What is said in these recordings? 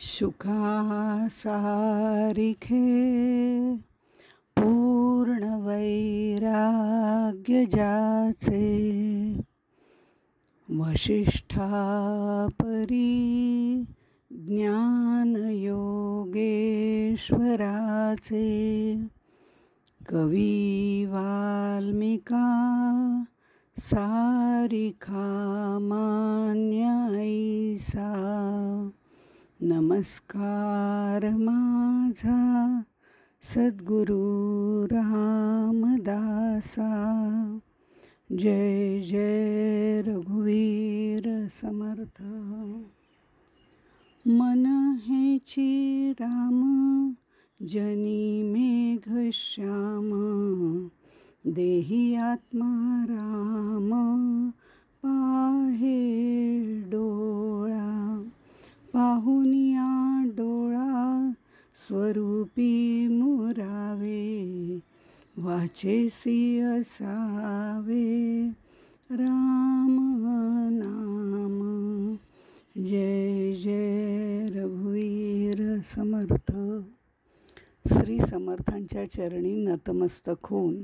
सुखासारिखे पूर्ण वैराग्य जाचे, वसिष्ठापरी ज्ञान योगेश्वराचे, कवी वाल्मिका सारिखा मान्य ऐसा. नमस्कार माझा सद्गुरु रामदासा. जय जय रघुवीर समर्थ. मन हेची राम जनी मेघ श्याम, देही आत्मा राम पाहे डोळा. पाहुनिया डोळा स्वरूपी मुरावे, वाचेसी असावे राम नाम. जय जय रघुवीर समर्थ. श्री समर्थांच्या चरणी नतमस्तक होऊन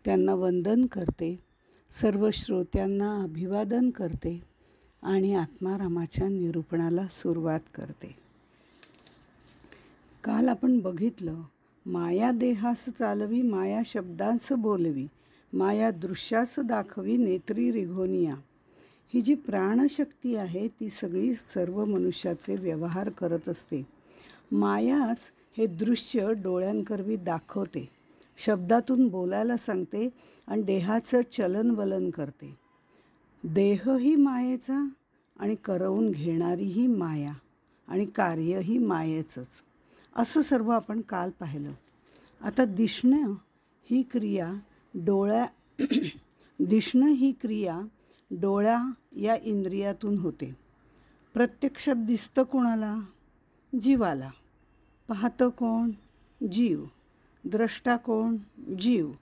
त्यांना वंदन करते. सर्व श्रोत्यांना अभिवादन करते आणि आत्मारामाच्या निरूपणाला सुरुवात करते. काल आपण बघितलं, माया देहास चालवी, माया शब्दांस बोलवी, माया दृश्यास दाखवी, नेत्री रिघोनिया. ही जी प्राणशक्ती आहे ती सगळी सर्व मनुष्याचे व्यवहार करत असते. मायाच हे दृश्य डोळ्यांकरवी दाखवते, शब्दातून बोलायला सांगते आणि देहाचं चलनवलन करते. देहही मायेचा आणि करवून घेणारीही माया आणि कार्यही मायेचंच, असं सर्व आपण काल पाहिलं. आता दिसणं ही क्रिया डोळ्या या इंद्रियातून होते. प्रत्यक्षात दिसतं कोणाला? जीवाला. पाहतं कोण? जीव. द्रष्टा कोण? जीव.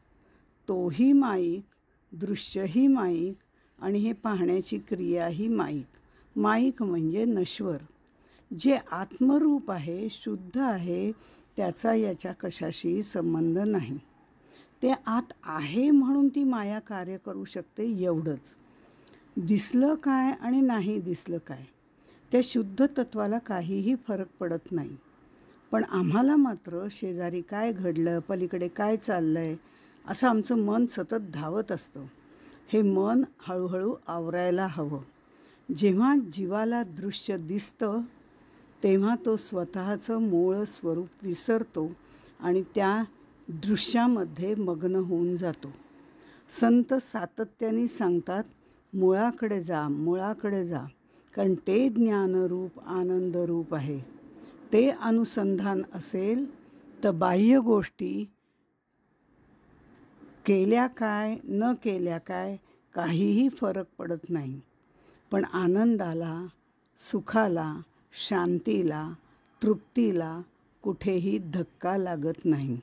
तोही माईक, दृश्यही माईक आणि हे पाहण्याची क्रियाही माईक. माईक म्हणजे नश्वर. जे आत्मरूप आहे, शुद्ध आहे, त्याचा याच्या कशाशी संबंध नाही. ते आत आहे म्हणून ती माया कार्य करू शकते, एवढंच. दिसलं काय आणि नाही दिसलं काय, त्या शुद्ध तत्वाला काहीही फरक पडत नाही. पण आम्हाला मात्र शेजारी काय घडलं, पलीकडे काय चाललं आहे, असं आमचं मन सतत धावत असतं. हे मन हळूहळू आवरायला हवं. जेव्हा जीवाला दृश्य दिसतं तेव्हा तो स्वतःचं मूळ स्वरूप विसरतो आणि त्या दृश्यामध्ये मग्न होऊन जातो. संत सातत्याने सांगतात, मुळाकडे जा, मुळाकडे जा, कारण ते ज्ञानरूप आनंदरूप आहे. ते अनुसंधान असेल तर बाह्य गोष्टी केल्या काय न केल्या काय काहीही फरक पडत नाही. पण आनंदाला, सुखाला, शांतीला, तृप्तीला कुठेही धक्का लागत नाही.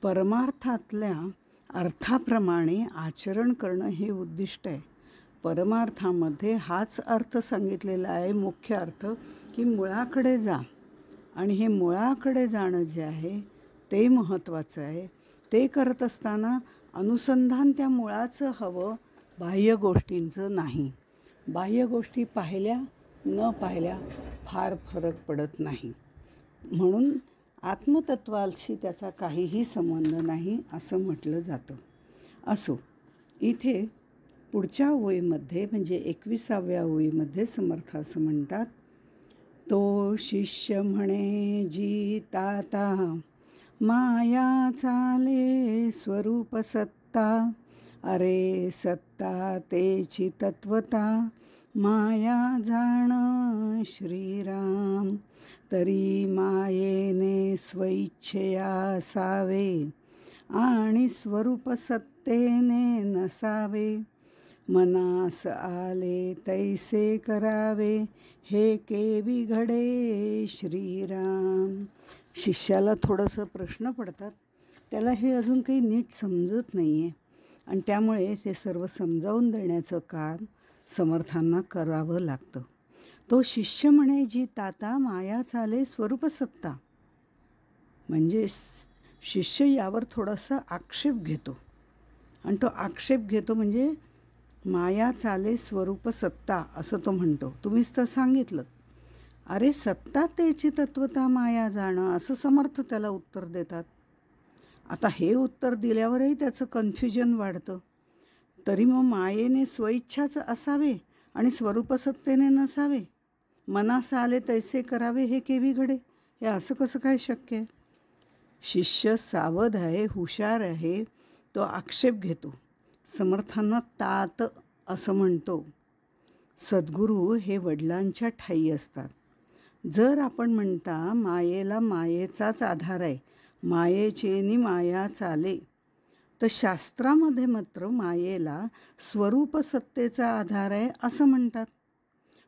परमार्थातल्या अर्थाप्रमाणे आचरण करणं हे उद्दिष्ट आहे. परमार्थामध्ये हाच अर्थ सांगितलेला आहे, मुख्य अर्थ, की मुळाकडे जा. आणि हे मुळाकडे जाणं जे आहे ते महत्त्वाचं आहे. ते करत असताना अनुसंधान त्या मुळाचं हवं, बाह्य गोष्टींचं नाही. बाह्य गोष्टी पाहिल्या न पाहिल्या फार फरक पडत नाही. म्हणून आत्मतत्वाशी त्याचा काहीही संबंध नाही असं म्हटलं जातं. असो, इथे पुढच्या ओळीमध्ये म्हणजे 21व्या ओळीमध्ये समर्थ असं म्हणतात, तो शिष्य म्हणे जी ताता, माया चाले स्वरूप सत्ता. अरे सत्ता तेची तत्वता, माया जाण श्रीराम. तरी मायेने स्वइच्छेया असावे, आणि स्वरूप सत्तेने नसावे. मनास आले तैसे करावे, हे केवी घडे श्रीराम. शिष्याला थोडंसं प्रश्न पडतात, त्याला हे अजून काही नीट समजत नाही आहे आणि त्यामुळे ते सर्व समजावून देण्याचं काम समर्थांना करावं लागतं. तो शिष्य म्हणे जी ताता माया चाले स्वरूप सत्ता. म्हणजे शिष्य यावर थोडासा आक्षेप घेतो आणि तो आक्षेप घेतो म्हणजे माया चाले स्वरूप सत्ता असं तो म्हणतो. तुम्हीच तर सांगितलं. अरे सत्ता तेची तत्वता माया जाणं असं समर्थ त्याला उत्तर देतात. आता हे उत्तर दिल्यावरही त्याचं कन्फ्युजन वाढतं. तरी मग मायेने स्वइच्छाच असावे आणि स्वरूपसत्तेने नसावे. मनास आले तैसे करावे हे केवी घडे. हे असं कसं काय शक्य आहे? शिष्य सावध आहे, हुशार आहे. तो आक्षेप घेतो. समर्थांना तात असं म्हणतो. सद्गुरू हे वडिलांच्या ठायी असतात. जर आपण म्हणता मायेला मायेचाच आधार आहे, मायेचेनी माया चाले, तर शास्त्रामध्ये मात्र मायेला स्वरूप सत्तेचा आधार आहे असं म्हणतात.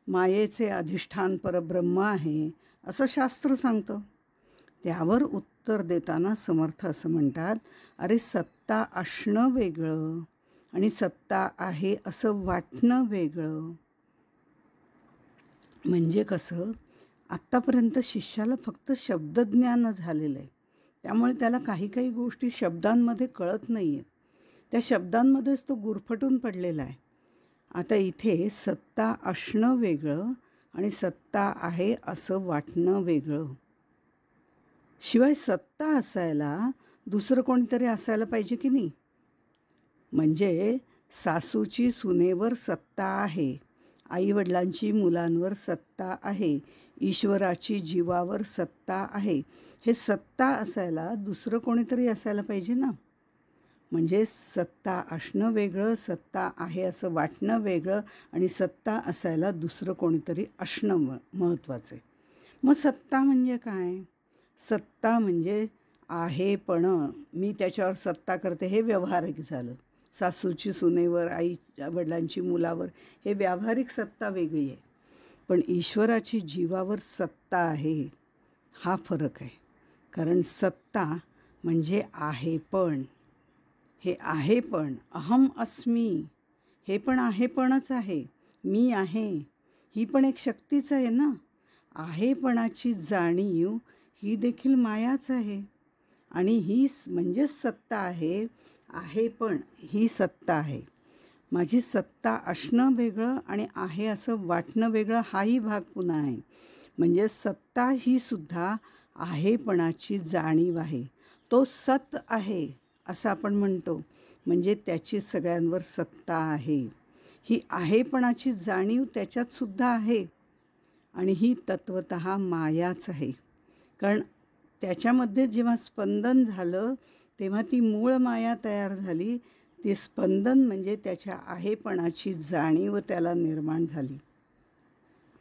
मायेचे अधिष्ठान परब्रह्म आहे असं शास्त्र सांगतं. त्यावर उत्तर देताना समर्थ असं म्हणतात, अरे सत्ता असणं वेगळं आणि सत्ता आहे असं वाटणं वेगळं. म्हणजे कसं, आत्तापर्यंत शिष्याला फक्त शब्दज्ञान झालेलं आहे. त्यामुळे त्याला काही काही गोष्टी शब्दांमध्ये कळत नाही आहेत. त्या शब्दांमध्येच तो गुरफटून पडलेला आहे. आता इथे सत्ता असणं वेगळं आणि सत्ता आहे असं वाटणं वेगळं. शिवाय सत्ता असायला दुसरं कोणीतरी असायला पाहिजे की नाही. म्हणजे सासूची सुनेवर सत्ता आहे, आईवडिलांची मुलांवर सत्ता आहे, ईश्वराची जीवावर सत्ता आहे. हे सत्ता असायला दुसरं कोणीतरी असायला पाहिजे ना. म्हणजे सत्ता असणं वेगळं, सत्ता आहे असं वाटणं वेगळं आणि सत्ता असायला दुसरं कोणीतरी असणं महत्त्वाचं आहे. मग सत्ता म्हणजे काय? सत्ता म्हणजे आहेपणं, मी त्याच्यावर सत्ता करते, हे व्यावहारिक झालं. सासूची सुनेवर, आई वडिलांची मुलावर, हे व्यावहारिक सत्ता वेगळी आहे. पण ईश्वराची जीवावर सत्ता आहे, हा फरक आहे. कारण सत्ता म्हणजे आहेपण. हे आहेपण, अहम अस्मी, हे पण आहेपणच आहे. मी आहे, ही पण एक शक्तीच आहे ना. आहेपणाची जाणीव ही देखील मायाच आहे आणि ही म्हणजेच सत्ता आहे. आहेपण ही सत्ता आहे. माझी सत्ता असणं वेगळं आणि आहे असं वाटणं वेगळं, हाही भाग पुन्हा आहे. म्हणजे सत्ता ही सुद्धा आहेपणाची जाणीव आहे. तो सत आहे असं आपण म्हणतो, म्हणजे त्याची सगळ्यांवर सत्ता आहे. ही आहेपणाची जाणीव त्याच्यात सुद्धा आहे आणि ही तत्वतः मायाच आहे. कारण त्याच्यामध्ये जेव्हा स्पंदन झालं तेव्हा ती मूळ माया तयार झाली. ते स्पंदन म्हणजे त्याच्या आहेपणाची जाणीव त्याला निर्माण झाली.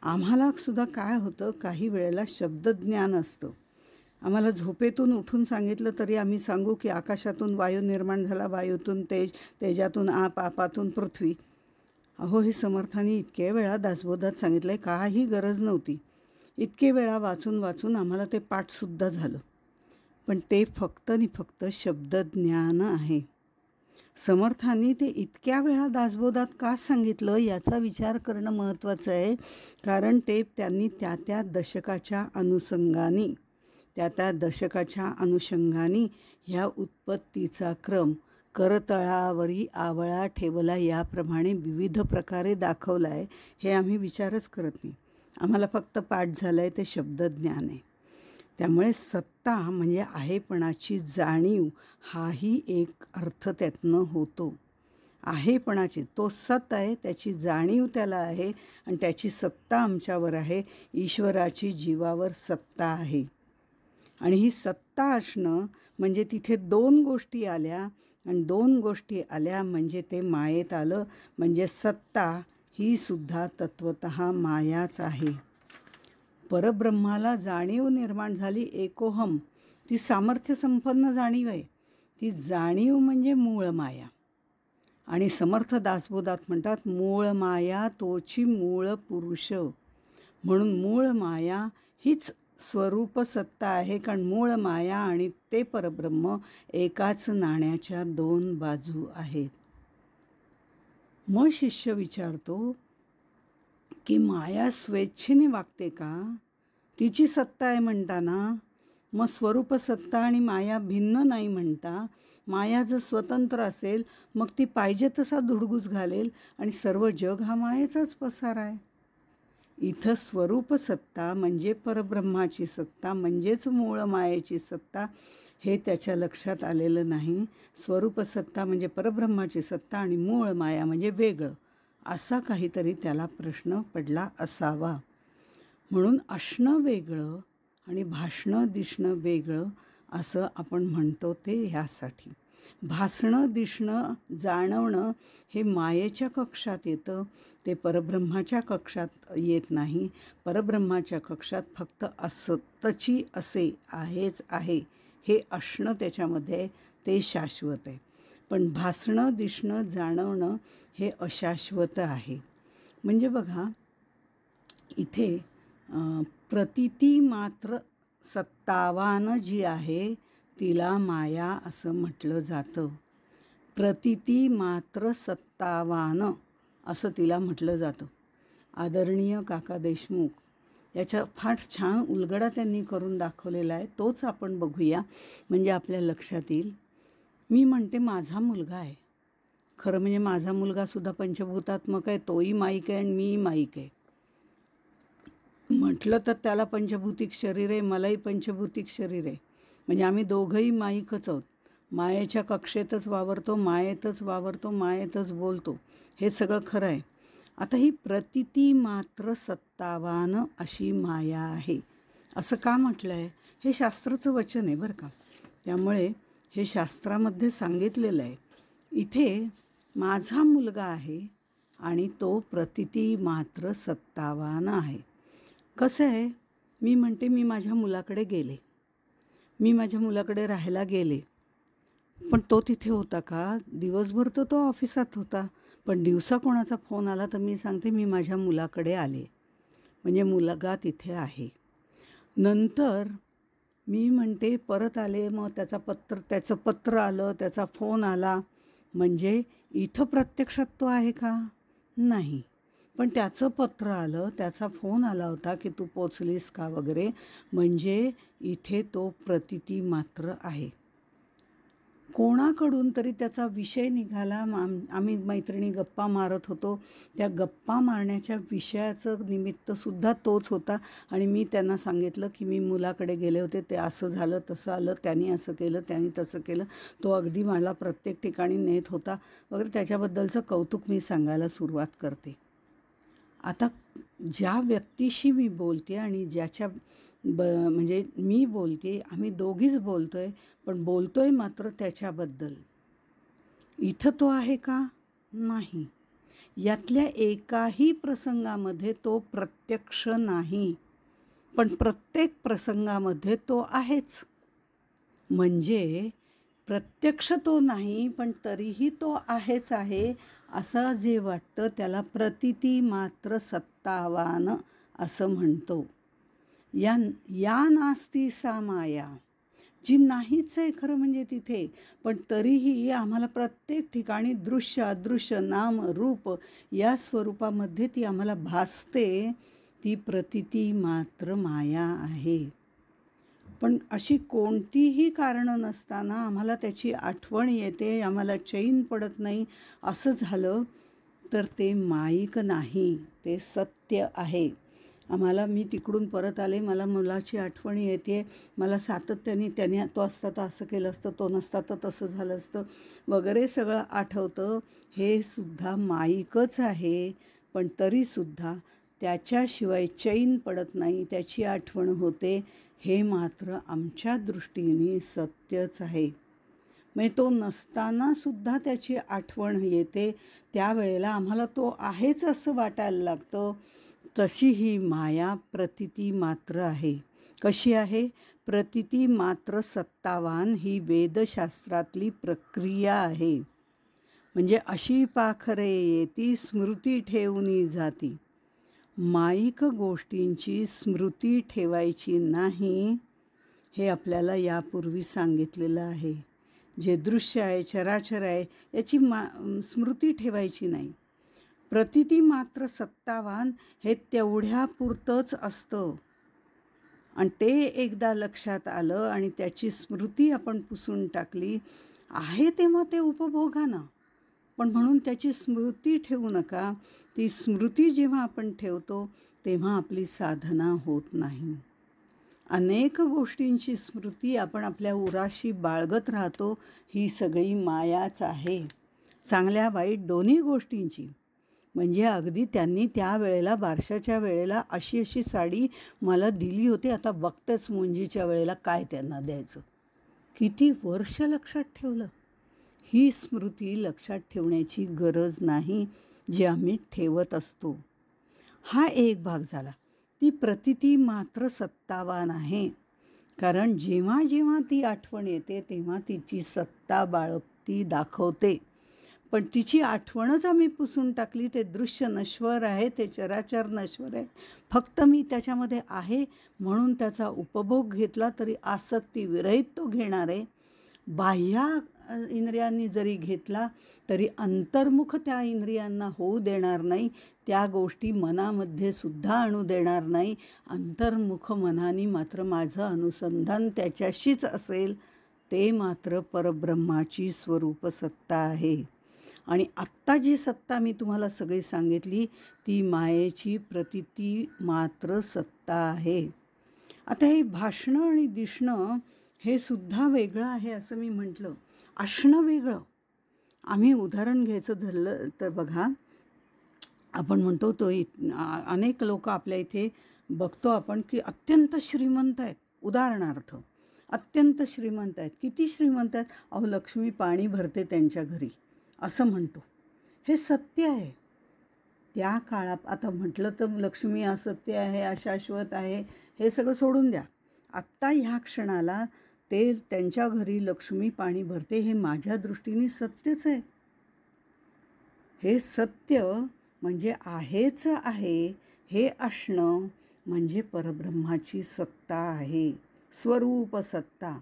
आम्हाला सुद्धा काय होतं, काही वेळेला शब्दज्ञान असतं. आम्हाला झोपेतून उठून सांगितलं तरी आम्ही सांगू की आकाशातून वायू निर्माण झाला, वायूतून तेज, तेजातून आप, आपातून पृथ्वी. अहो, हे समर्थांनी इतके वेळा दासबोधात सांगितलं आहे, काही गरज नव्हती. इतके वेळा वाचून वाचून आम्हाला ते पाठसुद्धा झालं. पण ते फक्त आणि फक्त शब्दज्ञान आहे. समर्थांनी ते इतक्या वेळा दासबोधात का सांगितलं याचा विचार करणं महत्त्वाचं आहे. कारण ते त्यांनी त्या त्या दशकाच्या अनुषंगाने, ह्या उत्पत्तीचा क्रम करतळावरी आवळा ठेवला याप्रमाणे विविध प्रकारे दाखवला आहे. हे आम्ही विचारच करत नाही. आम्हाला फक्त पाठ झालं आहे ते शब्दज्ञान आहे. त्यामुळे सत्ता म्हणजे आहेपणाची जाणीव, हाही एक अर्थ त्यातनं होतो. आहेपणाची, तो सत आहे, त्याची जाणीव त्याला आहे आणि त्याची सत्ता आमच्यावर आहे. ईश्वराची जीवावर सत्ता आहे आणि ही सत्ता असणं म्हणजे तिथे दोन गोष्टी आल्या आणि दोन गोष्टी आल्या म्हणजे ते मायेत आलं. म्हणजे सत्ता ही सुद्धा तत्वतः मायाच आहे. परब्रह्माला जाणीव निर्माण झाली, एकोहम, ती सामर्थ्य संपन्न जाणीव आहे. ती जाणीव म्हणजे मूळ माया. आणि समर्थ दासबोधात म्हणतात, मूळ माया तोची मूळ पुरुष. म्हणून मूळ माया हीच स्वरूप सत्ता आहे. कारण मूळ माया आणि ते परब्रह्म एकाच नाण्याच्या दोन बाजू आहेत. मग शिष्य विचारतो, की माया स्वेच्छेने वागते का? तिची सत्ता आहे म्हणताना मग स्वरूप सत्ता आणि माया भिन्न नाही म्हणता माया जर स्वतंत्र असेल मग ती पाहिजे तसा धुडगूस घालेल आणि सर्व जग हा मायेचाच पसार आहे. इथं स्वरूप सत्ता म्हणजे परब्रह्माची सत्ता म्हणजेच मूळ मायेची सत्ता हे त्याच्या लक्षात आलेलं नाही. स्वरूप सत्ता म्हणजे परब्रह्माची सत्ता आणि मूळ माया म्हणजे वेगळं, असा काहीतरी त्याला प्रश्न पडला असावा. म्हणून असणं वेगळं आणि भासणं दिसणं वेगळं असं आपण म्हणतो ते ह्यासाठी. भासणं दिसणं जाणवणं हे मायेच्या कक्षात येतं, ते परब्रह्माच्या कक्षात येत नाही. परब्रह्माच्या कक्षात फक्त असतची असे आहेच आहे हे असणं त्याच्यामध्ये ते शाश्वत आहे. पण भासणं दिसणं जाणवणं हे अशाश्वत आहे. म्हणजे बघा इथे प्रतीती मात्र सत्तावान जी आहे तिला माया असं म्हटलं जातं. प्रतीती मात्र सत्तावान असं तिला म्हटलं जातं. आदरणीय काका देशमुख याचा फार छान उलगडा त्यांनी करून दाखवलेला आहे. तोच आपण बघूया म्हणजे आपल्या लक्षात येईल. मी म्हणते माझा मुलगा आहे. खरं म्हणजे माझा मुलगासुद्धा पंचभूतात्मक आहे. तोही माईक आहे आणि मीही माईक आहे. म्हटलं तर त्याला पंचभौतिक शरीर आहे, मलाही पंचभौतिक शरीर आहे. म्हणजे आम्ही दोघंही माईकच आहोत. मायेच्या कक्षेतच वावरतो, मायेतच वावरतो, मायेतच बोलतो. हे सगळं खरं आहे. आता ही प्रतीती मात्र सत्तावान अशी माया आहे असं का म्हटलं आहे? हे शास्त्राचं वचन आहे बरं का. त्यामुळे हे शास्त्रामध्ये सांगितलेलं आहे. इथे माझा मुलगा आहे आणि तो प्रतीती मात्र सत्तावान आहे. कसं आहे, मी म्हणते मी माझ्या मुलाकडे गेले, मी माझ्या मुलाकडे राहायला गेले, पण तो तिथे होता का? दिवसभर तो ऑफिसात होता. पण दिवसा कोणाचा फोन आला तर मी सांगते मी माझ्या मुलाकडे आले, म्हणजे मुलगा तिथे आहे. नंतर मी म्हणते परत आले, मग त्याचं पत्र आलं, त्याचा फोन आला, म्हणजे इथं प्रत्यक्षात तो आहे का? नाही. पण त्याचं पत्र आलं, त्याचा फोन आला होता की तू पोचलीस का वगैरे, म्हणजे इथे तो प्रतीती मात्र आहे. कोणाकडून तरी त्याचा विषय निघाला. आम्ही मैत्रिणी गप्पा मारत होतो. त्या गप्पा मारण्याच्या विषयाचं निमित्तसुद्धा तोच होता आणि मी त्यांना सांगितलं की मी मुलाकडे गेले होते, ते असं झालं तसं आलं, त्यांनी असं केलं त्यांनी तसं केलं, तो अगदी मला प्रत्येक ठिकाणी नेत होता वगैरे. त्याच्याबद्दलचं कौतुक मी सांगायला सुरुवात करते. आता ज्या व्यक्तीशी मी बोलते आणि ज्याच्या म्हणजे मी बोलते, आम्ही दोघीच बोलतो आहे, पण बोलतो आहे मात्र त्याच्याबद्दल. इथं तो आहे का? नाही. यातल्या एकाही प्रसंगामध्ये तो प्रत्यक्ष नाही, पण प्रत्येक प्रसंगामध्ये तो आहेच. म्हणजे प्रत्यक्ष तो नाही पण तरीही तो आहेच आहे असं जे वाटतं त्याला प्रतीती मात्र सत्तावान असं म्हणतो. या नास्ती सा माया, जी नाहीच आहे खरं म्हणजे तिथे, पण तरीही आम्हाला प्रत्येक ठिकाणी दृश्य अदृश्य नाम रूप या स्वरूपामध्ये ती आम्हाला भासते. ती प्रतीती मात्र माया आहे. पण अशी कोणतीही कारणं नसताना आम्हाला त्याची आठवण येते, आम्हाला चैन पडत नाही, असं झालं तर ते माईक नाही, ते सत्य आहे. मी तिकडून परत आले, मला मुलाची आठवण येते, मला सातत्याने त्याने तो असता तर असं केलं असतं, तो नसता तर तसं झालं असतं वगैरे सगळं आठवतं. हे सुद्धा माईकच आहे, पण तरीसुद्धा त्याच्याशिवाय चैन पडत नाही, त्याची आठवण होते, हे मात्र आमच्या दृष्टीने सत्यच आहे. म्हणजे तो नसतानासुद्धा त्याची आठवण येते, त्यावेळेला आम्हाला तो आहेच असं वाटायला लागतं. तशी ही माया प्रतीती मात्र आहे. कशी आहे? प्रतीती मात्र सत्तावान ही वेदशास्त्रातली प्रक्रिया आहे. म्हणजे अशी पाखरे येती स्मृती ठेवून जाती. माईक गोष्टींची स्मृती ठेवायची नाही, हे आपल्याला यापूर्वी सांगितलेलं आहे. जे दृश्य आहे, चराचर आहे, याची स्मृती ठेवायची नाही. प्रतिती मात्र सत्तावान हे तेवढ्यापुरतंच असतं. आणि ते एकदा लक्षात आलं आणि त्याची स्मृती आपण पुसून टाकली, आहे तेव्हा ते उपभोगा ना. पण म्हणून त्याची स्मृती ठेवू नका. ती स्मृती जेव्हा आपण ठेवतो तेव्हा आपली साधना होत नाही. अनेक गोष्टींची स्मृती आपण आपल्या उराशी बाळगत राहतो. ही सगळी मायाच आहे, चांगल्या वाईट दोन्ही गोष्टींची. म्हणजे अगदी त्यांनी त्यावेळेला बारशाच्या वेळेला अशी अशी साडी मला दिली होती, आता बघतेच मुंजीच्या वेळेला काय त्यांना द्यायचं. किती वर्ष लक्षात ठेवलं. ही स्मृती लक्षात ठेवण्याची गरज नाही जी आम्ही ठेवत असतो. हा एक भाग झाला. ती प्रतिती मात्र सत्तावान आहे, कारण जेव्हा जेव्हा ती आठवण येते तेव्हा तिची सत्ता बाळगती दाखवते. पण तिची आठवणच आम्ही पुसून टाकली. ते दृश्य नश्वर आहे, ते चराचर नश्वर आहे. फक्त मी त्याच्यामध्ये आहे म्हणून त्याचा उपभोग घेतला तरी आसक्ती विरहित तो घेणार आहे. बाह्य इंद्रियांनी जरी घेतला तरी अंतर्मुख त्या इंद्रियांना होऊ देणार नाही. त्या गोष्टी मनामध्ये सुद्धा आणू देणार नाही. अंतर्मुख मनाने मात्र माझं अनुसंधान त्याच्याशीच असेल. ते मात्र परब्रह्माची स्वरूप सत्ता आहे. आणि आत्ता जी सत्ता मी तुम्हाला सगळी सांगितली ती मायेची प्रतिती मात्र सत्ता आहे. आता हे भाषणं आणि दिसणं हे सुद्धा वेगळं आहे असं मी म्हटलं. असणं वेगळं. आम्ही उदाहरण घ्यायचं धरलं तर बघा, आपण म्हणतो तो अनेक लोक आपल्या इथे बघतो आपण की अत्यंत श्रीमंत आहेत. उदाहरणार्थ अत्यंत श्रीमंत आहेत. किती श्रीमंत आहेत? अहो लक्ष्मी पाणी भरते त्यांच्या घरी असं म्हणतो. हे सत्य आहे. त्या काळात आता म्हटलं तर लक्ष्मी असत्य आहे, अशाश्वत आहे, हे सगळं सोडून द्या. आत्ता ह्या क्षणाला ते त्यांच्या घरी लक्ष्मी पाणी भरते हे माझ्या दृष्टीने सत्यच आहे. हे सत्य म्हणजे आहेच आहे. हे असणं म्हणजे परब्रह्माची सत्ता आहे, स्वरूप सत्ता.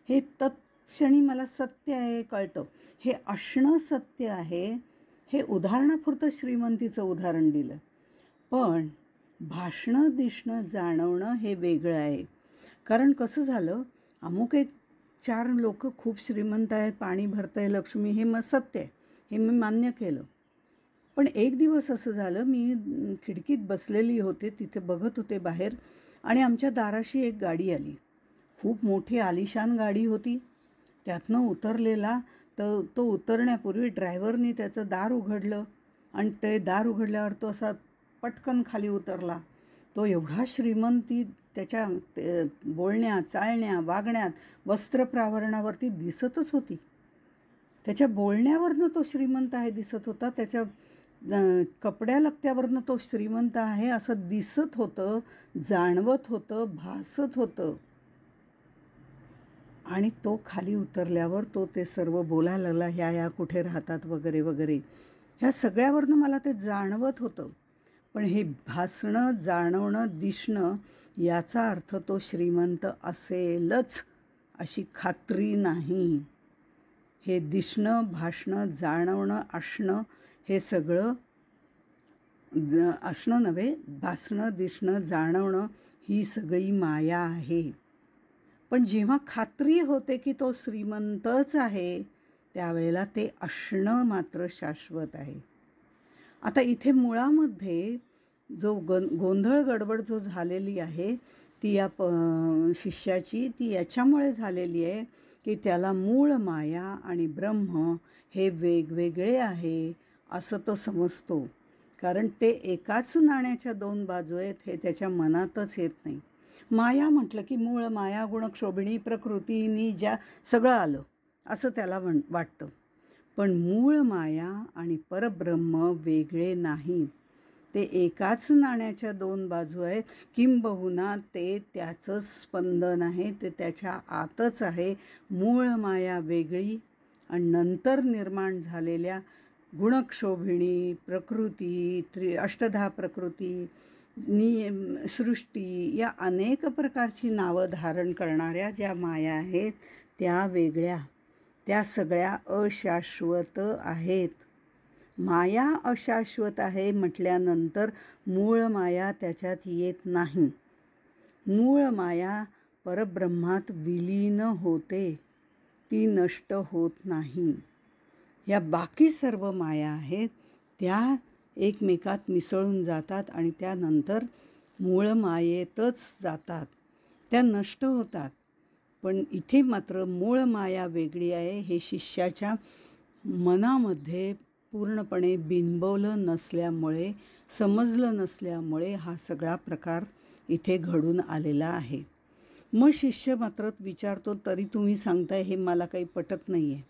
हे तत्क्षणी मला सत्य आहे कळतं. हे असणं सत्य आहे. हे उदाहरणापुरतं श्रीमंतीचं उदाहरण दिलं. पण भाषणं दिसणं जाणवणं हे वेगळं आहे. कारण कसं झालं, अमुक एक 4 लोक खूप श्रीमंत आहेत, पाणी भरतंय लक्ष्मी, हे मग सत्य आहे, हे मी मान्य केलं. पण एक दिवस असं झालं, मी खिडकीत बसलेली होते, तिथे बघत होते बाहेर आणि आमच्या दाराशी एक गाडी आली. खूप मोठी आलिशान गाडी होती. त्यातनं उतरलेला तर तो उतरण्यापूर्वी ड्रायव्हरनी त्याचं दार उघडलं आणि ते दार उघडल्यावर तो असा पटकन खाली उतरला. तो एवढा श्रीमंती त्याच्या बोलण्यात, चालण्यात, वागण्यात, वस्त्रप्रावरणावरती दिसतच होती. त्याच्या बोलण्यावरनं तो श्रीमंत आहे दिसत होता. त्याच्या कपड्या लत्त्यावरनं तो श्रीमंत आहे असं दिसत होतं, जाणवत होतं, भासत होतं. आणि तो खाली उतरल्यावर तो ते सर्व बोलायला लागला, ह्या कुठे राहतात वगैरे वगैरे. ह्या सगळ्यावरनं मला ते जाणवत होतं. पण हे भासणं, जाणवणं, दिसणं याचा अर्थ तो श्रीमंत असेलच अशी खात्री नाही. हे दिसणं, भासणं, जाणवणं, असणं हे सगळं असणं नव्हे, भासणं, दिसणं, जाणवणं ही सगळी माया आहे. पण जेव्हा खात्री होते की तो श्रीमंतच आहे त्यावेळेला ते असणं मात्र शाश्वत आहे. आता इथे मुळामध्ये जो गोंधळ गडबड जो झालेली आहे ती या शिष्याची ती याच्यामुळे झालेली आहे की त्याला मूळ माया आणि ब्रह्म हे वेगवेगळे आहे असं तो समजतो. कारण ते एकाच नाण्याच्या 2 बाजू आहेत हे त्याच्या मनातच येत नाही. माया म्हटलं की मूळ माया, गुणक्षोभिणी, प्रकृती, निजा सगळं आलं असं त्याला वाटतं. पण मूळ माया आणि परब्रह्म वेगळे नाहीत. ते एकाच नाण्याच्या 2 बाजू आहेत. किंबहुना ते त्याचंच स्पंदन आहे, ते त्याच्या आतच आहे. मूळ माया वेगळी आणि नंतर निर्माण झालेल्या गुणक्षोभिणी, प्रकृती, अष्टधा प्रकृती, सृष्टी या अनेक प्रकारची नावं धारण करणाऱ्या ज्या माया आहेत त्या वेगळ्या, त्या सगळ्या अशाश्वत आहेत. माया अशाश्वत आहे म्हटल्यानंतर मूळ माया त्याच्यात येत नाही. मूळ माया परब्रह्मात विलीन होते, ती नष्ट होत नाही. या बाकी सर्व माया आहेत त्या एकमेकात मिसळून जातात आणि त्यानंतर मूळ मायेतच जातात, त्या नष्ट होतात. पण इथे मात्र मूळ माया वेगळी आहे हे शिष्याच्या मनामध्ये पूर्णपणे बिंबवलं नसल्यामुळे, समजलं नसल्यामुळे हा सगळा प्रकार इथे घडून आलेला आहे. मग शिष्य मात्र विचारतो, तरी तुम्ही सांगताय हे मला काही पटत नाही आहे.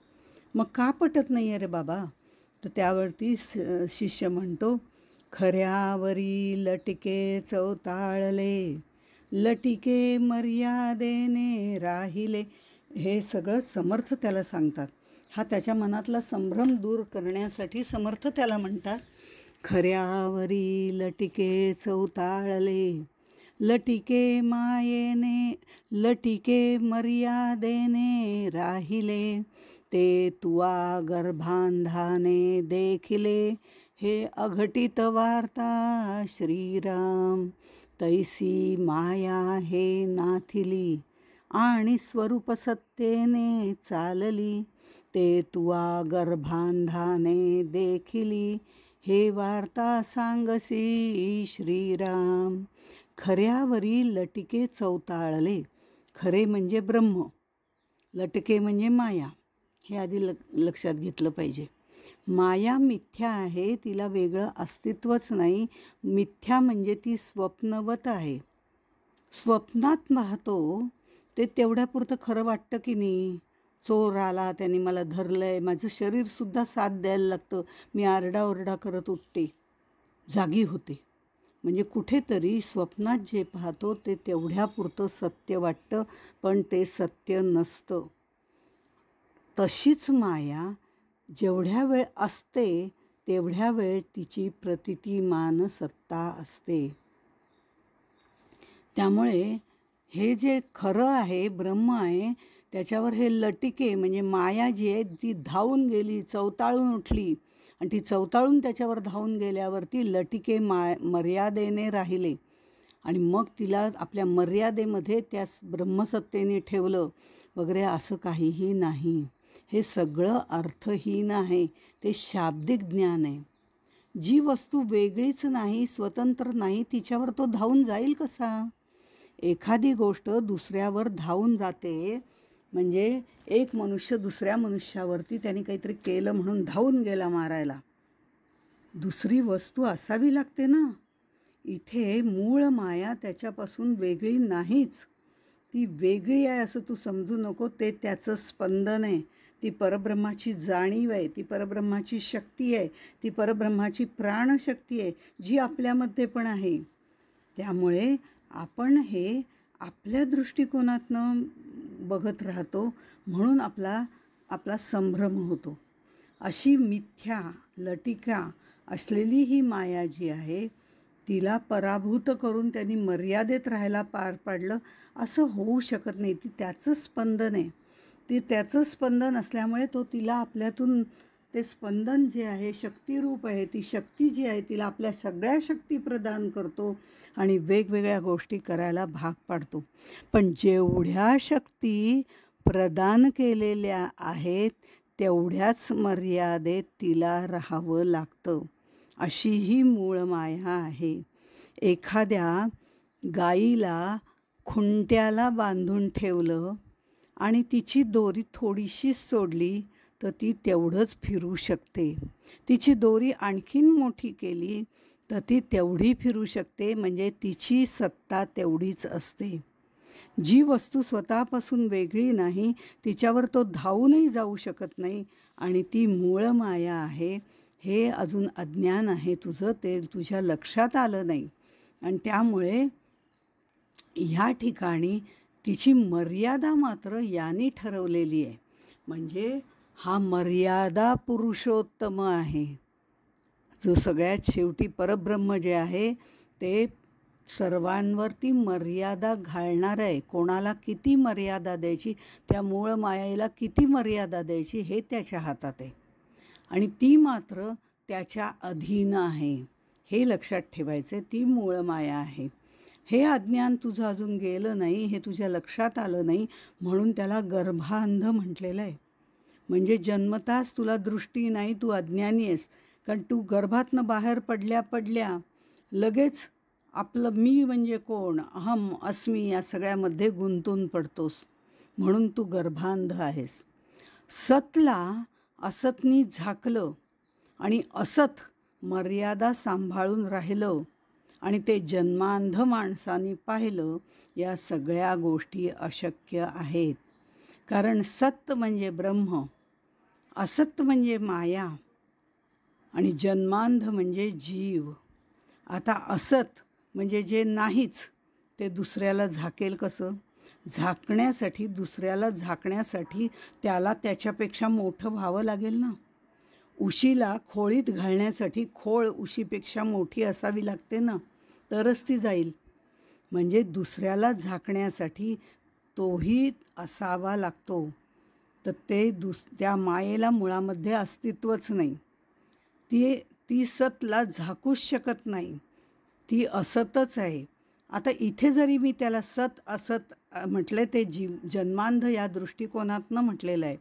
मग का पटत नाही आहे रे बाबा? तर त्यावरती शिष्य म्हणतो, खऱ्यावरी लटिके चौताळले, लटिके मर्यादेने राहिले. हे सगळं समर्थ त्याला सांगतात. हा त्याच्या मनातला संभ्रम दूर करण्यासाठी समर्थ त्याला म्हणतात, खऱ्यावरी लटिके चौताळले, लटिके मायेने, लटिके मर्यादेने राहिले, ते तुआ गर्भांधाने देखिले, हे अघटित वार्ता श्रीराम. तैसी माया हे नाथिली, आणि स्वरूप सत्तेने चालली, ते तुआ गर्भांधाने देखिली, हे वार्ता सांगसी श्रीराम. खऱ्यावरी लटिके चौताळले. खरे म्हणजे ब्रह्म, लटके म्हणजे माया. हे आधी लक्षात घेतलं पाहिजे. माया मिथ्या आहे, तिला वेगळं अस्तित्वच नाही. मिथ्या म्हणजे ती स्वप्नवत आहे. स्वप्नात पाहतो ते तेवढ्यापुरतं खरं वाटतं की नाही. चोर आला, त्याने मला धरलंय, माझं शरीरसुद्धा साथ द्यायला लागतं, मी आरडाओरडा करत उठते, जागी होते. म्हणजे कुठेतरी स्वप्नात जे पाहतो ते तेवढ्यापुरतं सत्य वाटतं, पण ते सत्य नसतं. तशीच माया जेवढ्या वेळ असते तेवढ्या वेळ तिची प्रतितीमान सत्ता असते. त्यामुळे हे जे खरं आहे, ब्रह्म आहे, त्याच्यावर हे लटिके म्हणजे माया जी आहे ती धावून गेली, चवताळून उठली, आणि ती चवताळून त्याच्यावर धावून गेल्यावरती लटिके मर्यादेने राहिले, आणि मग तिला आपल्या मर्यादेमध्ये त्या ब्रह्मसत्तेने ठेवलं वगैरे. असं काहीही नाही. हे सगळं अर्थहीन आहे, ते शाब्दिक ज्ञान आहे. जी वस्तू वेगळीच नाही, स्वतंत्र नाही, तिच्यावर तो धावून जाईल कसा? एखादी गोष्ट दुसऱ्यावर धावून जाते म्हणजे एक मनुष्य दुसऱ्या मनुष्यावरती त्याने काहीतरी केलं म्हणून धावून गेला मारायला. दुसरी वस्तू असावी लागते ना. इथे मूळ माया त्याच्यापासून वेगळी नाहीच. ती वेगळी आहे असं तू समजू नको. ते त्याचं स्पंदन आहे, ती परब्रह्माची जाणीव आहे, ती परब्रह्माची शक्ती आहे, ती परब्रह्माची प्राणशक्ती आहे, जी आपल्यामध्ये पण आहे. त्यामुळे आपण हे आपल्या दृष्टिकोनातनं बघत राहतो, म्हणून आपला संभ्रम होतो. अशी मिथ्या लटिका असलेली ही माया जी आहे तिला पराभूत करून त्यांनी मर्यादेत राहायला पार पाडलं असं होऊ शकत नाही. ती त्याचं स्पंदन आहे. ती त्याचं स्पंदन असल्यामुळे तो तिला आपल्यातून ते स्पंदन जे आहे शक्तिरूप आहे. ती शक्ती जी आहे तिला आपल्या सगळ्या शक्ती प्रदान करतो आणि वेगवेगळ्या गोष्टी करायला भाग पाडतो. पण जेवढ्या शक्ती प्रदान केलेल्या आहेत तेवढ्याच मर्यादेत तिला राहावं लागतं. अशी ही मूळ माया आहे. एखाद्या गाईला खुंट्याला बांधून ठेवलं आणि तिची दोरी थोडीशीच सोडली तर ती तेवढंच फिरू शकते. तिची दोरी आणखीन मोठी केली तर ती तेवढी फिरू शकते. म्हणजे तिची सत्ता तेवढीच असते. जी वस्तू स्वतःपासून वेगळी नाही तिच्यावर तो धावूनही जाऊ शकत नाही, आणि ती मूळ माया आहे. हे अजून अज्ञान आहे तुझं, ते तुझ्या लक्षात आलं नाही. आणि त्यामुळे ह्या ठिकाणी तिची मर्यादा मात्र याने ठरवलेली आहे. म्हणजे हा मर्यादा पुरुषोत्तम आहे, जो सगळ्यात शेवटी परब्रह्म जे आहे ते सर्वांवरती मर्यादा घालणार आहे. कोणाला किती मर्यादा द्यायची, त्या मूळ मायेला किती मर्यादा द्यायची हे त्याच्या हातात आहे. आणि ती मात्र त्याच्या अधीन आहे, हे लक्षात ठेवायचं. ती मूळ माया आहे. हे अज्ञान तुझं अजून गेलं नाही, हे तुझ्या लक्षात आलं नाही, म्हणून त्याला गर्भांध म्हटलेलं आहे. म्हणजे जन्मताच तुला दृष्टी नाही, तू अज्ञानी आहेस. कारण तू गर्भातनं बाहेर पडल्या पडल्या लगेच आपलं मी म्हणजे कोण, अहम अस्मी या सगळ्यामध्ये गुंतून पडतोस, म्हणून तू गर्भांध आहेस. सतला असतनी झाकलं आणि असत मर्यादा सांभाळून राहिलं आणि ते जन्मांध माणसाने पाहिलं, या सगळ्या गोष्टी अशक्य आहेत. कारण सत म्हणजे ब्रह्म, असत म्हणजे माया आणि जन्मांध म्हणजे जीव. आता असत म्हणजे जे नाहीच ते दुसऱ्याला झाकेल कसं? झाकण्यासाठी, दुसऱ्याला झाकण्यासाठी त्याला त्याच्यापेक्षा मोठं व्हावं लागेल ना. उशीला खोळीत घालण्यासाठी खोळ उशीपेक्षा मोठी असावी लागते ना, तरच ती जाईल. म्हणजे दुसऱ्याला झाकण्यासाठी तोही असावा लागतो. तर ते त्या मायेला मुळामध्ये अस्तित्वच नाही. ती सतला झाकूच शकत नाही, ती असतच आहे. आता इथे जरी मी त्याला सत असत म्हटलं, ते जन्मांध या दृष्टिकोनातनं म्हटलेलं आहे.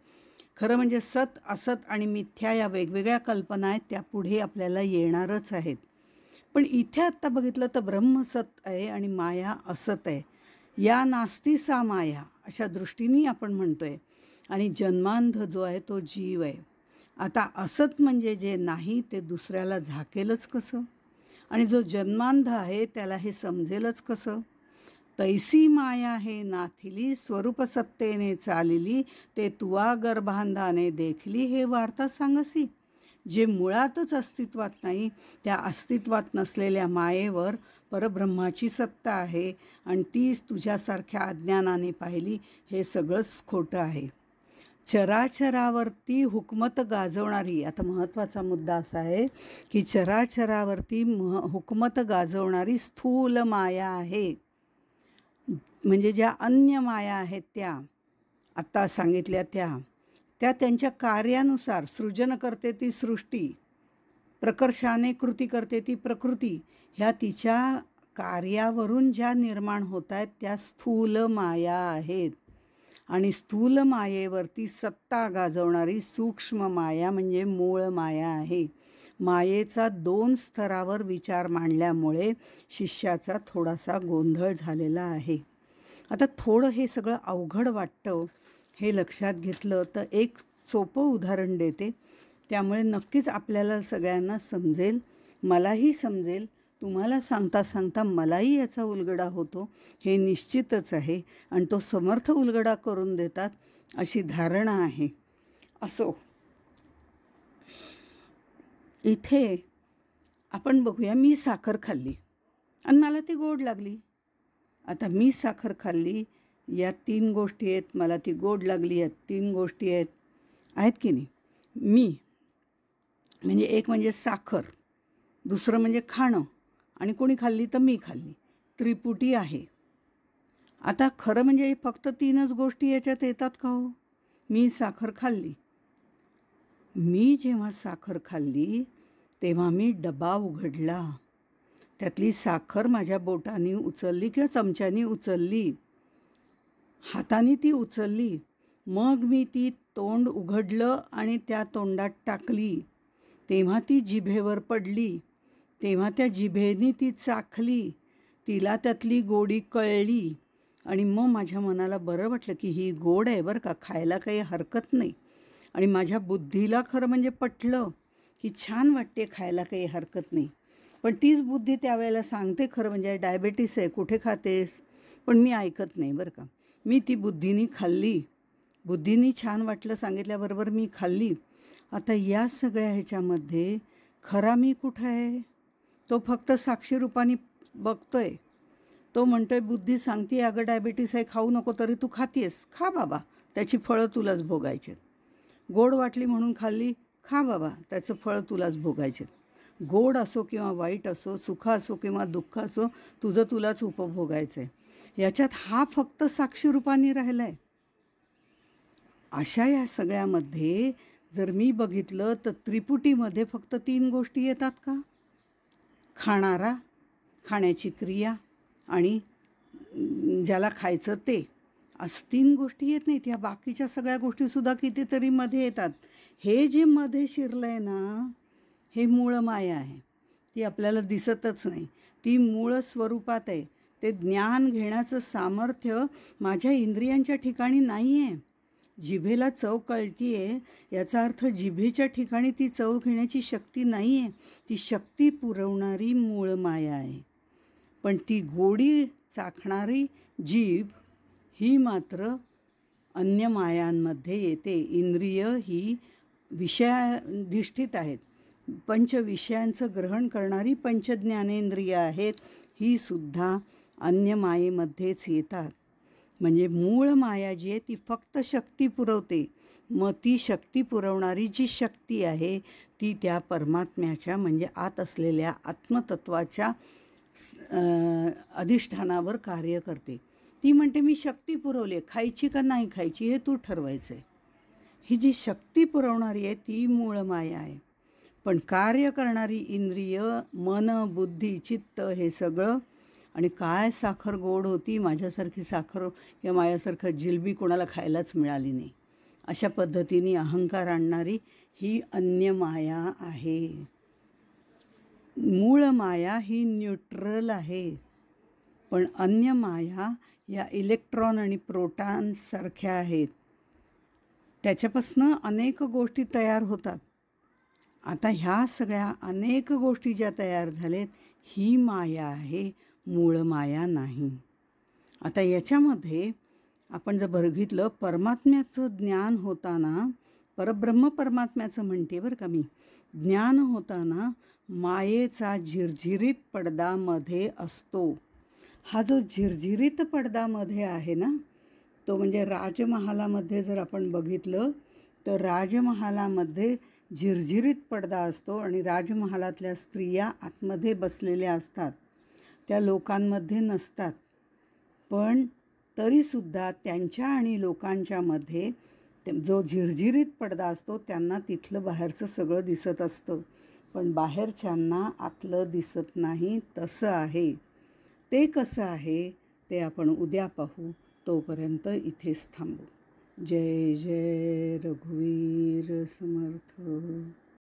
खरं म्हणजे सत असत आणि मिथ्या या वेगवेगळ्या कल्पना आहेत, त्या पुढे आपल्याला येणारच आहेत. पण इथे आत्ता बघितलं तर ब्रह्म सत आहे आणि माया असत आहे. या नास्ती सा माया अशा दृष्टीने आपण म्हणतोय. आणि जन्मांध जो आहे तो जीव आहे. आता असत म्हणजे जे नाही ते दुसऱ्याला झाकेलच कसं? आणि जो जन्मांध आहे त्याला हे समजेलच कसं? तैसी माया हे नाथिली स्वरूप सत्तेने चालिली, ते तुवा गर्भांधाने देखली हे वार्ता सांगसी. जे मुळातच अस्तित्वात नाही, त्या अस्तित्वात नसलेल्या मायेवर परब्रह्माची सत्ता आहे आणि तीच तुझ्यासारख्या अज्ञानाने पाहिली, हे सगळंच खोटं आहे. चराचरावरती हुकमत गाजवणारी, आता महत्त्वाचा मुद्दा असा आहे की चराचरावरती हुकमत गाजवणारी स्थूल माया आहे. म्हणजे ज्या अन्य माया आहेत त्या आत्ता सांगितल्या त्या त्यांच्या कार्यानुसार सृजन करते ती सृष्टी, प्रकर्षाने कृती करते ती प्रकृती, ह्या तिच्या कार्यावरून ज्या निर्माण होत आहेत त्या स्थूल माया आहेत. आणि स्थूल मायेवरती सत्ता गाजवणारी सूक्ष्म माया म्हणजे मूळ माया आहे. मायेचा 2 स्तरावर विचार मांडल्यामुळे शिष्याचा थोडासा गोंधळ झालेला आहे. आता थोडं हे सगळं अवघड वाटतं, हे लक्षात घेतलं तर एक सोपं उदाहरण देते. त्यामुळे नक्कीच आपल्याला सगळ्यांना समजेल, मलाही समजेल. तुम्हाला सांगता सांगता मलाही याचा उलगडा होतो, हे निश्चितच आहे. आणि तो समर्थ उलगडा करून देतात अशी धारणा आहे. असो, इथे आपण बघूया. मी साखर खाल्ली आणि मला ती गोड लागली. आता मी साखर खाल्ली, या 3 गोष्टी आहेत. मला ती गोड लागली, या 3 गोष्टी आहेत की नाही? मी म्हणजे एक म्हणजे साखर, दुसरं म्हणजे खाणं, आणि कोणी खाल्ली तर मी खाल्ली. त्रिपुटी आहे. आता खरं म्हणजे फक्त 3च गोष्टी याच्यात येतात का हो? मी साखर खाल्ली. मी जेव्हा साखर खाल्ली तेव्हा मी डबा उघडला, त्यातली साखर माझ्या बोटाने उचलली किंवा चमच्याने उचलली, हाताने ती उचलली. मग मी ती तोंड उघडलं आणि त्या तोंडात टाकली. तेव्हा ती जिभेवर पडली. तेव्हा त्या जिभेने ती चाखली, तिला त्यातली गोडी कळली आणि मग माझ्या मनाला बरं वाटलं की ही गोड आहे बरं का, खायला काही हरकत नाही. आणि माझ्या बुद्धीला खरं म्हणजे पटलं की छान वाटते, खायला काही हरकत नाही. पण तीच बुद्धी त्यावेळेला सांगते खरं म्हणजे डायबेटीस आहे, कुठे खातेस? पण मी ऐकत नाही बरं का. मी ती बुद्धीनी खाल्ली. बुद्धीनी छान वाटलं सांगितल्याबरोबर मी खाल्ली. आता या सगळ्या ह्याच्यामध्ये खरा मी कुठं आहे? तो फक्त साक्षी रूपाने बघतोय. तो म्हणतोय, बुद्धी सांगते अगं डायबिटीस आहे, खाऊ नको, तरी तू खातीयस. खा बाबा, त्याची फळं तुलाच भोगायचे. गोड वाटली म्हणून खाल्ली, खा बाबा, त्याचं फळं तुलाच भोगायचे. गोड असो किंवा वाईट असो, सुख असो किंवा दुःख असो, तुझं तुलाच उपभोगायचं आहे. याच्यात हा फक्त साक्षी रूपाने राहिला आहे. अशा या सगळ्यामध्ये जर मी बघितलं तर त्रिपुटीमध्ये फक्त 3 गोष्टी येतात का? खाणारा, खाण्याची क्रिया आणि ज्याला खायचं ते, असं 3 गोष्टी येत नाहीत. ह्या बाकीच्या सगळ्या गोष्टीसुद्धा कितीतरी मध्ये येतात. हे जे मध्ये शिरलं आहे ना, हे मूळ माया आहे. ती आपल्याला दिसतच नाही. ती मूळ स्वरूपात आहे. ते ज्ञान घेण्याचं सामर्थ्य माझ्या इंद्रियांच्या ठिकाणी नाही आहे. जिभेला चव कळती आहे याचा अर्थ जिभेच्या ठिकाणी ती चव घेण्याची शक्ती नाही आहे. ती शक्ती पुरवणारी मूळ माया आहे. पण ती गोडी चाखणारी जीभ ही मात्र अन्य मायांमध्ये येते. इंद्रिय ही विषयाधिष्ठित आहेत. पंचविषयांचं ग्रहण करणारी पंचज्ञानेंद्रिय आहेत. ही सुद्धा अन्य मायेमध्येच येतात. म्हणजे मूळ माया जी आहे ती फक्त शक्ती पुरवते. मग ती शक्ती पुरवणारी जी शक्ती आहे ती त्या परमात्म्याच्या म्हणजे आत असलेल्या आत्मतत्वाच्या अधिष्ठानावर कार्य करते. ती म्हणते मी शक्ती पुरवली, खायची का नाही खायची हे तू ठरवायचं आहे. ही जी शक्ती पुरवणारी आहे ती मूळ माया आहे. पण कार्य करणारी इंद्रिय, मन, बुद्धी, चित्त हे सगळं, आणि काय साखर गोड होती, माझ्यासारखी साखर किंवा माझ्यासारखं जिलबी कोणाला खायलाच मिळाली नाही, अशा पद्धतीने अहंकार आणणारी ही अन्य माया आहे. मूळ माया ही न्यूट्रल आहे. पण अन्य माया या इलेक्ट्रॉन आणि प्रोटॉनसारख्या आहेत. त्याच्यापासून अनेक गोष्टी तयार होतात. आता ह्या सगळ्या अनेक गोष्टी ज्या तयार झालेत ही माया आहे, मूळ माया नाही. आता याच्यामध्ये आपण जर बघितलं, परमात्म्याचं ज्ञान होताना, परब्रह्म परमात्म्याचं म्हणते बरं का मी, ज्ञान होताना मायेचा झिरझिरीत पडदामध्ये असतो. हा जो झिरझिरीत पडदामध्ये आहे ना, तो म्हणजे राजमहालामध्ये जर आपण बघितलं तर राजमहालामध्ये झिरझिरीत पडदा असतो आणि राजमहालातल्या स्त्रिया आतमध्ये बसलेल्या असतात, त्या लोकांमध्ये नसतात. पण तरीसुद्धा त्यांच्या आणि लोकांच्यामध्ये जो झिरझिरीत पडदा असतो त्यांना तिथलं बाहेरचं सगळं दिसत असतं, पण बाहेरच्यांना आतलं दिसत नाही. तसं आहे. ते कसं आहे ते आपण उद्या पाहू. तोपर्यंत इथेच थांबू. जय जय रघुवीर समर्थ.